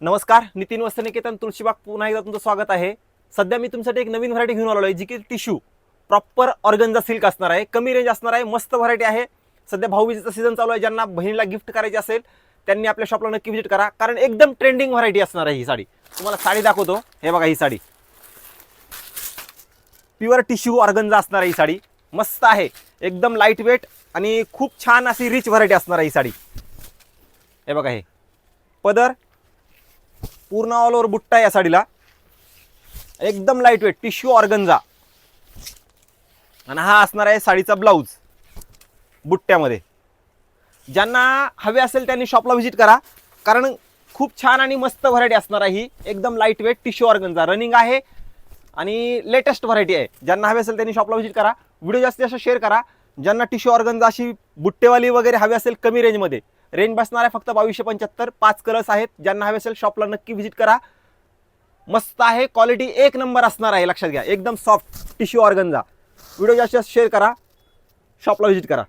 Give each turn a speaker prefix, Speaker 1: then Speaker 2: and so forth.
Speaker 1: नमस्कार, नितीन वस्त्रनिकेतन तुळशीबाग पुन्हा एकदा तुमचं स्वागत आहे. सध्या मी तुमच्यासाठी एक नवीन व्हरायटी घेऊन आलो आहे, जी की टिश्यू प्रॉपर ऑर्गन्झा सिल्क असणार आहे. कमी रेंज असणार आहे, मस्त व्हरायटी आहे. सध्या भाऊबीजेचा सीझन चालू आहे. ज्यांना बहिणीला गिफ्ट करायची असेल त्यांनी आपल्या शॉपला नक्की व्हिजिट करा, कारण एकदम ट्रेंडिंग व्हरायटी असणार आहे. ही साडी तुम्हाला साडी दाखवतो. हे बघा, ही साडी प्युअर टिश्यू ऑर्गन्झा असणार आहे. ही साडी मस्त आहे, एकदम लाईट वेट आणि खूप छान अशी रिच व्हरायटी असणार आहे. ही साडी हे बघा, हे पदर पूर्ण ऑल ओव्हर बुट्टा या साडीला, एकदम लाईट वेट टिश्यू ऑर्गन्झा. आणि हा असणार आहे साडीचा ब्लाऊज बुट्ट्यामध्ये. ज्यांना हवे असेल त्यांनी शॉपला व्हिजिट करा, कारण खूप छान आणि मस्त व्हरायटी असणार आहे. ही एकदम light wet tissue organza running आहे आणि लेटेस्ट व्हरायटी आहे. ज्यांना हवे असेल त्यांनी शॉपला व्हिजिट करा. व्हिडिओ जास्तीत जास्त शेअर करा. ज्यांना टिश्यू ऑर्गन्झा अशी बुट्टेवाली वगैरे हवी असेल कमी रेंजमध्ये, रेंज बसणार आहे फक्त 2275. 5 कलर्स आहेत. ज्यांना हवे असेल शॉपला नक्की व्हिजिट करा. मस्त आहे, क्वालिटी एक नंबर असणार आहे. लक्षात घ्या, एकदम सॉफ्ट टिश्यू ऑर्गन्झा. व्हिडिओ जास्तीत जास्त शेअर करा, शॉपला व्हिजिट करा.